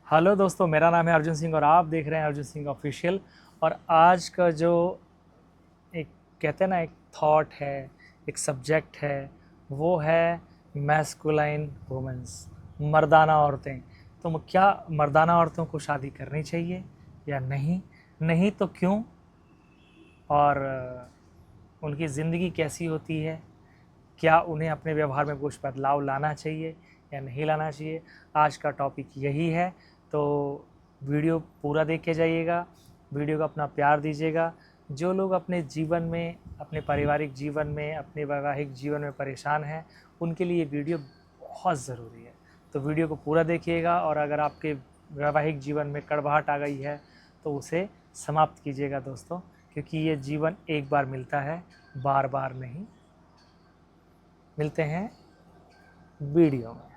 Hello दोस्तों, मेरा नाम है अर्जुन सिंह और आप देख रहे हैं अर्जुन सिंह ऑफिशियल। और आज का जो एक कहते हैं ना, एक थॉट है, एक सब्जेक्ट है, वो है मैस्कुलाइन वुमेंस, मर्दाना औरतें। तो क्या मर्दाना औरतों को शादी करनी चाहिए या नहीं? नहीं तो क्यों? और उनकी ज़िंदगी कैसी होती है? क्या उन्हें अपने व्यवहार में कुछ बदलाव लाना चाहिए या नहीं लाना चाहिए? आज का टॉपिक यही है। तो वीडियो पूरा देख के जाइएगा, वीडियो को अपना प्यार दीजिएगा। जो लोग अपने जीवन में, अपने पारिवारिक जीवन में, अपने वैवाहिक जीवन में परेशान हैं, उनके लिए वीडियो बहुत ज़रूरी है। तो वीडियो को पूरा देखिएगा, और अगर आपके वैवाहिक जीवन में कड़वाहट आ गई है तो उसे समाप्त कीजिएगा दोस्तों, क्योंकि ये जीवन एक बार मिलता है, बार बार नहीं। मिलते हैं वीडियो में।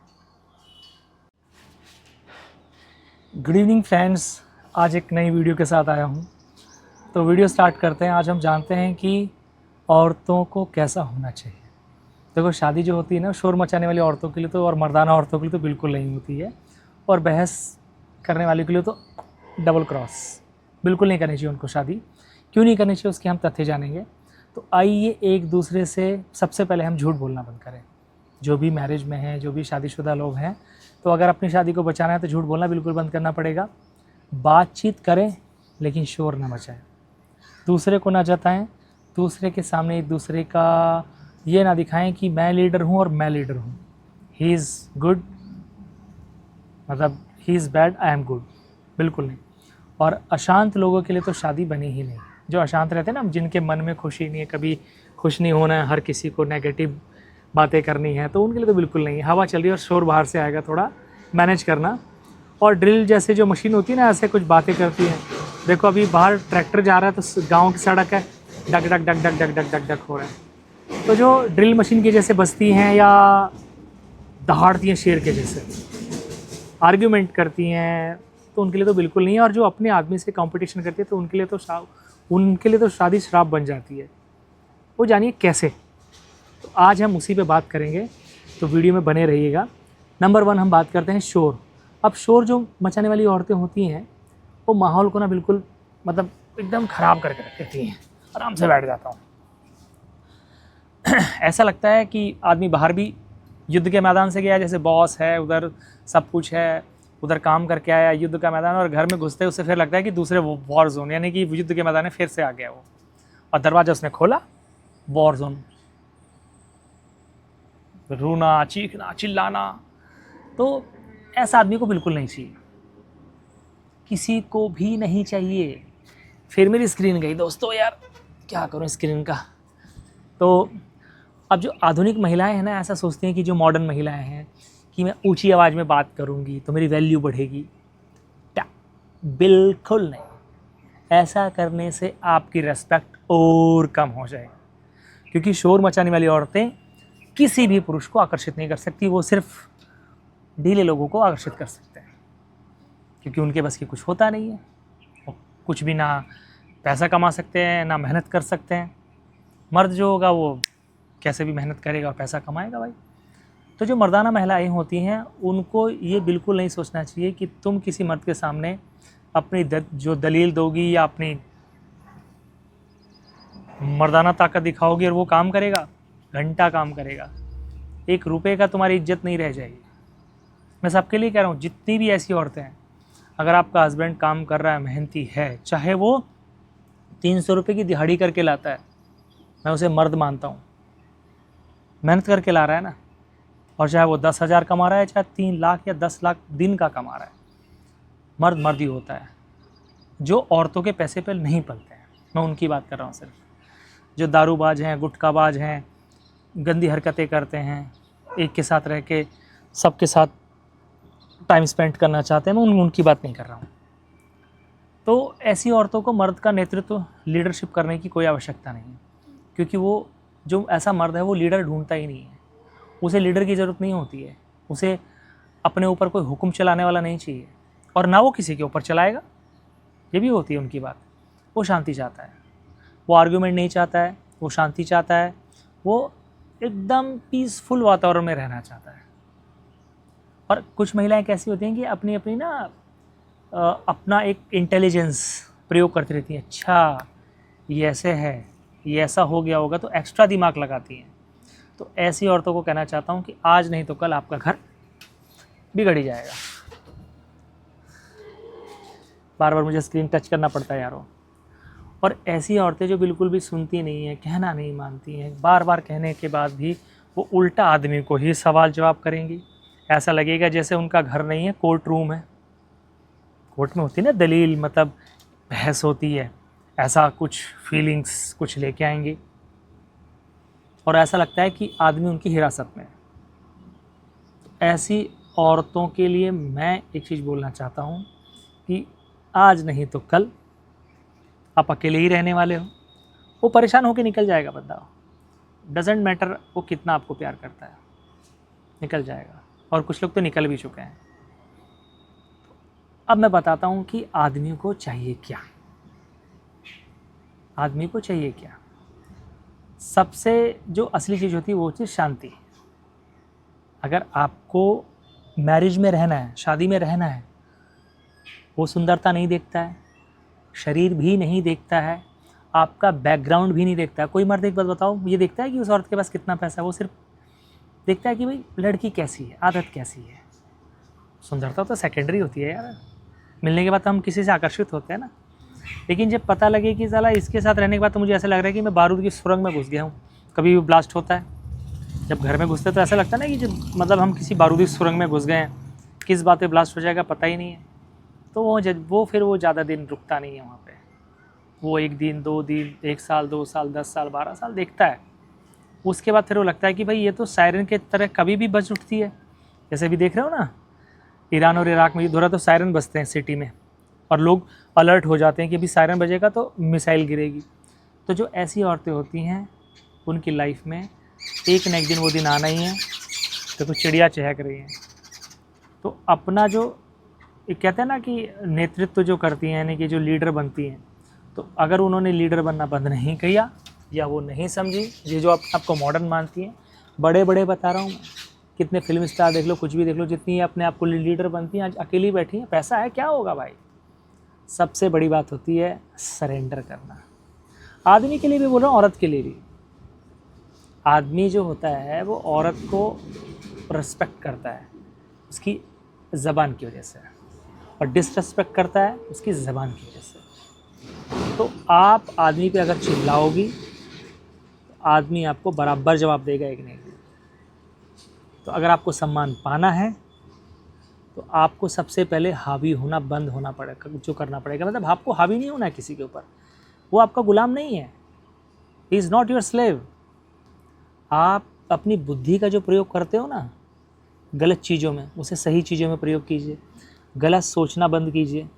गुड इवनिंग फ्रेंड्स, आज एक नई वीडियो के साथ आया हूँ। तो वीडियो स्टार्ट करते हैं। आज हम जानते हैं कि औरतों को कैसा होना चाहिए। देखो, शादी जो होती है ना, शोर मचाने वाली औरतों के लिए तो, और मर्दाना औरतों के लिए तो बिल्कुल नहीं होती है। और बहस करने वाले के लिए तो डबल क्रॉस, बिल्कुल नहीं करनी चाहिए उनको शादी। क्यों नहीं करनी चाहिए, उसके हम तथ्य जानेंगे। तो आइए एक दूसरे से सबसे पहले हम झूठ बोलना बंद करें। जो भी मैरिज में हैं, जो भी शादीशुदा लोग हैं, तो अगर अपनी शादी को बचाना है तो झूठ बोलना बिल्कुल बंद करना पड़ेगा। बातचीत करें लेकिन शोर न मचाएं, दूसरे को ना जताएं, दूसरे के सामने एक दूसरे का ये ना दिखाएं कि मैं लीडर हूँ और मैं लीडर हूँ। ही इज़ गुड, मतलब he is bad, I am good, बिल्कुल नहीं। और अशांत लोगों के लिए तो शादी बनी ही नहीं। जो अशांत रहते हैं ना, जिनके मन में खुशी नहीं है, कभी खुश नहीं होना है, हर किसी को नेगेटिव बातें करनी है, तो उनके लिए तो बिल्कुल नहीं है। हवा चल रही है और शोर बाहर से आएगा, थोड़ा मैनेज करना। और ड्रिल जैसे जो मशीन होती है ना, ऐसे कुछ बातें करती है। देखो, अभी बाहर ट्रैक्टर जा रहा है तो गांव की सड़क है, duck duck duck duck duck duck duck duck हो रहा है। तो जो ड्रिल मशीन के जैसे बजती हैं या दहाड़ती हैं शेर के जैसे, आर्ग्यूमेंट करती हैं, तो उनके लिए तो बिल्कुल नहीं है। और जो अपने आदमी से कंपटीशन करती है, तो उनके लिए तो शादी श्राप बन जाती है। वो जानिए कैसे। तो आज हम उसी पे बात करेंगे, तो वीडियो में बने रहिएगा। नंबर 1 हम बात करते हैं शोर। अब शोर जो मचाने वाली औरतें होती हैं, वो माहौल को ना बिल्कुल, मतलब एकदम ख़राब करके रख देती हैं। आराम से बैठ जाता हूँ। ऐसा लगता है कि आदमी बाहर भी युद्ध के मैदान से गया, जैसे बॉस है, उधर सब कुछ है, उधर काम करके आया युद्ध का मैदान, और घर में घुसते उससे फिर लगता है कि दूसरे वॉर जोन, यानी कि युद्ध के मैदान में फिर से आ गया वो। और दरवाज़ा उसने खोला, वॉर जोन, रोना, चीखना, चिल्लाना। तो ऐसा आदमी को बिल्कुल नहीं चाहिए, किसी को भी नहीं चाहिए। फिर मेरी स्क्रीन गई दोस्तों, यार क्या करूं स्क्रीन का। तो अब जो आधुनिक महिलाएं हैं ना, ऐसा सोचती हैं कि जो मॉडर्न महिलाएं हैं, कि मैं ऊंची आवाज़ में बात करूंगी तो मेरी वैल्यू बढ़ेगी। बिल्कुल नहीं। ऐसा करने से आपकी रेस्पेक्ट और कम हो जाएगी। क्योंकि शोर मचाने वाली औरतें किसी भी पुरुष को आकर्षित नहीं कर सकती, वो सिर्फ ढीले लोगों को आकर्षित कर सकते हैं, क्योंकि उनके बस की कुछ होता नहीं है। वो कुछ भी ना पैसा कमा सकते हैं, ना मेहनत कर सकते हैं। मर्द जो होगा वो कैसे भी मेहनत करेगा और पैसा कमाएगा भाई। तो जो मर्दाना महिलाएं होती हैं, उनको ये बिल्कुल नहीं सोचना चाहिए कि तुम किसी मर्द के सामने अपनी जो दलील दोगी या अपनी मर्दाना ताकत दिखाओगी और वो काम करेगा, घंटा काम करेगा, 1 रुपये का तुम्हारी इज्जत नहीं रह जाएगी। मैं सबके लिए कह रहा हूँ, जितनी भी ऐसी औरतें हैं, अगर आपका हस्बैंड काम कर रहा है, मेहनती है, चाहे वो 300 रुपये की दिहाड़ी करके लाता है, मैं उसे मर्द मानता हूँ। मेहनत करके ला रहा है ना, और चाहे वो 10,000 कमा रहा है, चाहे 3 लाख या 10 लाख दिन का कमा रहा है, मर्द मर्द ही होता है। जो औरतों के पैसे पर नहीं पलते हैं, मैं उनकी बात कर रहा हूँ सिर्फ। जो दारूबाज हैं, गुटखाबाज हैं, गंदी हरकतें करते हैं, एक के साथ रह के सबके साथ टाइम स्पेंड करना चाहते हैं, मैं उनकी बात नहीं कर रहा हूँ। तो ऐसी औरतों को मर्द का नेतृत्व, लीडरशिप करने की कोई आवश्यकता नहीं है, क्योंकि वो जो ऐसा मर्द है वो लीडर ढूंढता ही नहीं है। उसे लीडर की ज़रूरत नहीं होती है, उसे अपने ऊपर कोई हुक्म चलाने वाला नहीं चाहिए, और ना वो किसी के ऊपर चलाएगा। ये भी होती है उनकी बात। वो शांति चाहता है, वो आर्ग्यूमेंट नहीं चाहता है, वो शांति चाहता है, वो एकदम पीसफुल वातावरण में रहना चाहता है। और कुछ महिलाएं कैसी होती हैं कि अपनी अपनी ना अपना एक इंटेलिजेंस प्रयोग करती रहती हैं। अच्छा ये ऐसे है, ये ऐसा हो गया होगा, तो एक्स्ट्रा दिमाग लगाती हैं। तो ऐसी औरतों को कहना चाहता हूँ कि आज नहीं तो कल आपका घर बिगड़ ही जाएगा। बार बार मुझे स्क्रीन टच करना पड़ता है यारों। और ऐसी औरतें जो बिल्कुल भी सुनती नहीं हैं, कहना नहीं मानती हैं, बार बार कहने के बाद भी वो उल्टा आदमी को ही सवाल जवाब करेंगी। ऐसा लगेगा जैसे उनका घर नहीं है, कोर्ट रूम है। कोर्ट में होती है ना दलील, मतलब बहस होती है, ऐसा कुछ फीलिंग्स कुछ लेके आएंगी और ऐसा लगता है कि आदमी उनकी हिरासत में है। ऐसी औरतों के लिए मैं एक चीज़ बोलना चाहता हूँ कि आज नहीं तो कल आप अकेले ही रहने वाले हो। वो परेशान होकर निकल जाएगा बंदा, डजेंट मैटर वो कितना आपको प्यार करता है, निकल जाएगा। और कुछ लोग तो निकल भी चुके हैं। अब मैं बताता हूँ कि आदमी को चाहिए क्या। आदमी को चाहिए क्या? सबसे जो असली चीज़ होती है वो होती है शांति। अगर आपको मैरिज में रहना है, शादी में रहना है, वो सुंदरता नहीं देखता है, शरीर भी नहीं देखता है, आपका बैकग्राउंड भी नहीं देखता है। कोई मर्द एक बात बताओ, ये देखता है कि उस औरत के पास कितना पैसा है? वो सिर्फ देखता है कि भाई लड़की कैसी है, आदत कैसी है। सुंदरता तो सेकेंडरी होती है यार, मिलने के बाद तो हम किसी से आकर्षित होते हैं ना। लेकिन जब पता लगे कि साला इसके साथ रहने के बाद तो मुझे ऐसा लग रहा है कि मैं बारूद की सुरंग में घुस गया हूँ, कभी भी ब्लास्ट होता है। जब घर में घुसते तो ऐसा लगता है ना कि जब मतलब हम किसी बारूदी सुरंग में घुस गए हैं, किस बात पे ब्लास्ट हो जाएगा पता ही नहीं है। तो वो फिर वो ज़्यादा दिन रुकता नहीं है वहाँ पे। वो 1 दिन 2 दिन 1 साल 2 साल 10 साल 12 साल देखता है। उसके बाद फिर वो लगता है कि भाई ये तो सायरन के तरह कभी भी बज उठती है। जैसे भी देख रहे हो ना, ईरान और इराक में युद्ध हो रहा तो सायरन बजते हैं सिटी में और लोग अलर्ट हो जाते हैं कि अभी सायरन बजेगा तो मिसाइल गिरेगी। तो जो ऐसी औरतें होती हैं उनकी लाइफ में एक न एक दिन वो दिन आना ही है। तो चिड़िया चहक रही हैं। तो अपना जो कहते हैं ना कि नेतृत्व जो करती हैं, यानी कि जो लीडर बनती हैं, तो अगर उन्होंने लीडर बनना बंद नहीं किया या वो नहीं समझी, ये जो आपको मॉडर्न मानती हैं, बड़े बड़े बता रहा हूँ मैं, कितने फिल्म स्टार देख लो, कुछ भी देख लो, जितनी अपने आप को लीडर बनती हैं आज अकेली बैठी हैं, पैसा है क्या होगा भाई। सबसे बड़ी बात होती है सरेंडर करना। आदमी के लिए भी बोल रहा हूँ, औरत के लिए भी। आदमी जो होता है वो औरत को रिस्पेक्ट करता है उसकी ज़बान की वजह से, और डिसरिस्पेक्ट करता है उसकी ज़बान की वजह से। तो आप आदमी पे अगर चिल्लाओगी तो आदमी आपको बराबर जवाब देगा एक नहीं। तो अगर आपको सम्मान पाना है तो आपको सबसे पहले हावी होना बंद होना पड़ेगा, जो करना पड़ेगा। मतलब आपको हावी नहीं होना है किसी के ऊपर, वो आपका गुलाम नहीं है, he is not your slave. आप अपनी बुद्धि का जो प्रयोग करते हो ना गलत चीज़ों में, उसे सही चीज़ों में प्रयोग कीजिए। गलत सोचना बंद कीजिए।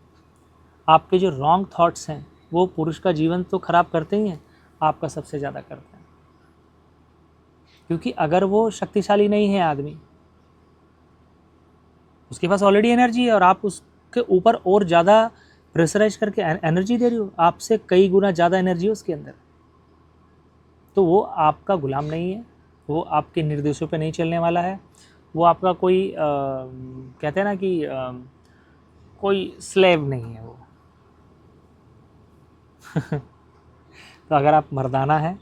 आपके जो रॉन्ग थॉट्स हैं वो पुरुष का जीवन तो ख़राब करते ही हैं, आपका सबसे ज़्यादा करते हैं। क्योंकि अगर वो शक्तिशाली नहीं है आदमी, उसके पास ऑलरेडी एनर्जी है और आप उसके ऊपर और ज़्यादा प्रेशराइज करके एनर्जी दे रही हो, आपसे कई गुना ज़्यादा एनर्जी है उसके अंदर, तो वो आपका गुलाम नहीं है, वो आपके निर्देशों पे नहीं चलने वाला है, वो आपका कोई कहते हैं ना कि कोई स्लेव नहीं है वो। तो अगर आप मर्दाना हैं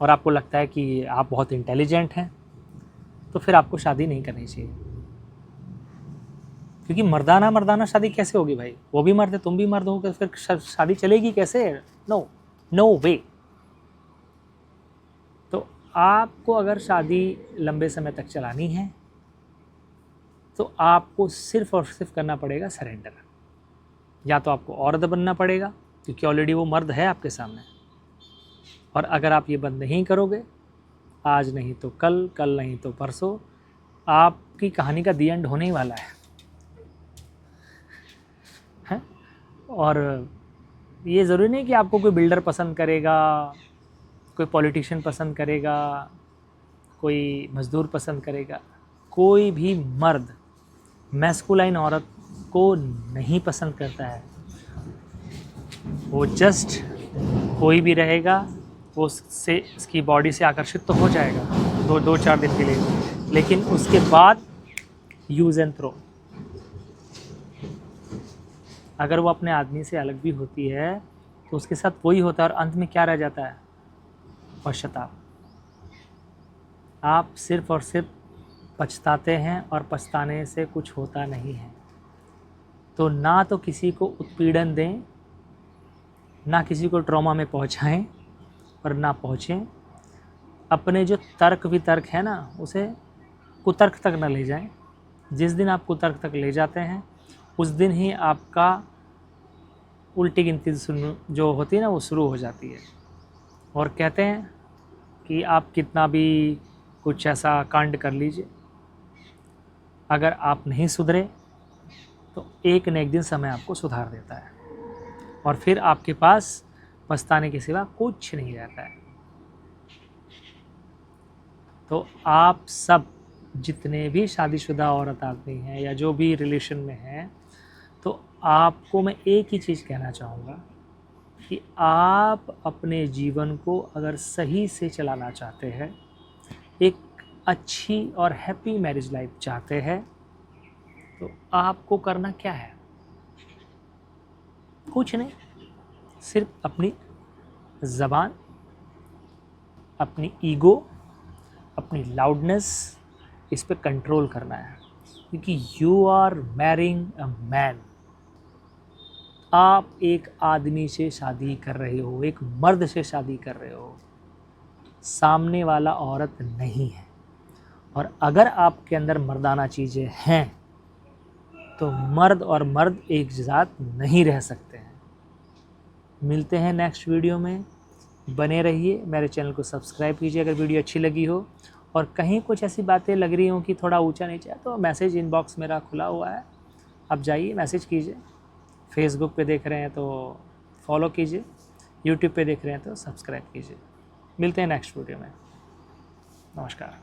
और आपको लगता है कि आप बहुत इंटेलिजेंट हैं तो फिर आपको शादी नहीं करनी चाहिए। क्योंकि मर्दाना शादी कैसे होगी भाई, वो भी मर्द है तुम भी मर्द हो, फिर शादी चलेगी कैसे? नो वे। तो आपको अगर शादी लंबे समय तक चलानी है तो आपको सिर्फ और सिर्फ करना पड़ेगा सरेंडर। या तो आपको औरत बनना पड़ेगा क्योंकि ऑलरेडी वो मर्द है आपके सामने, और अगर आप ये बंद नहीं करोगे, आज नहीं तो कल, कल नहीं तो परसों, आपकी कहानी का दी एंड होने ही वाला है। और ये ज़रूरी नहीं कि आपको कोई बिल्डर पसंद करेगा, कोई पॉलिटिशियन पसंद करेगा, कोई मज़दूर पसंद करेगा। कोई भी मर्द मैस्कुलाइन औरत को नहीं पसंद करता है। वो जस्ट कोई भी रहेगा वो उससे, इसकी बॉडी से आकर्षित तो हो जाएगा 2-4 दिन के लिए, लेकिन उसके बाद यूज़ एंड थ्रो। अगर वो अपने आदमी से अलग भी होती है तो उसके साथ वही होता है, और अंत में क्या रह जाता है? पश्चाताप। आप सिर्फ और सिर्फ पछताते हैं, और पछताने से कुछ होता नहीं है। तो ना तो किसी को उत्पीड़न दें, ना किसी को ट्रॉमा में पहुंचाएं, और ना पहुंचें। अपने जो तर्क वितर्क है ना, उसे कुतर्क तक न ले जाएं। जिस दिन आप कुतर्क तक ले जाते हैं, उस दिन ही आपका उल्टी गिनती जो होती है ना, वो शुरू हो जाती है। और कहते हैं कि आप कितना भी कुछ ऐसा कांड कर लीजिए, अगर आप नहीं सुधरे तो एक न एक दिन समय आपको सुधार देता है, और फिर आपके पास पछताने के सिवा कुछ नहीं रहता है। तो आप सब जितने भी शादीशुदा औरत आदमी हैं या जो भी रिलेशन में हैं, तो आपको मैं एक ही चीज़ कहना चाहूँगा कि आप अपने जीवन को अगर सही से चलाना चाहते हैं, एक अच्छी और हैप्पी मैरिज लाइफ चाहते हैं, तो आपको करना क्या है? कुछ नहीं, सिर्फ अपनी ज़बान, अपनी ईगो, अपनी लाउडनेस, इस पे कंट्रोल करना है। क्योंकि you are marrying a man. आप एक आदमी से शादी कर रहे हो, एक मर्द से शादी कर रहे हो, सामने वाला औरत नहीं है। और अगर आपके अंदर मर्दाना चीज़ें हैं तो मर्द और मर्द एक साथ नहीं रह सकते हैं। मिलते हैं नेक्स्ट वीडियो में, बने रहिए। मेरे चैनल को सब्सक्राइब कीजिए अगर वीडियो अच्छी लगी हो, और कहीं कुछ ऐसी बातें लग रही हो कि थोड़ा ऊंचा नीचा है, तो मैसेज इनबॉक्स मेरा खुला हुआ है, आप जाइए मैसेज कीजिए। फेसबुक पे देख रहे हैं तो फॉलो कीजिए, यूट्यूब पे देख रहे हैं तो सब्सक्राइब कीजिए। मिलते हैं नेक्स्ट वीडियो में। नमस्कार।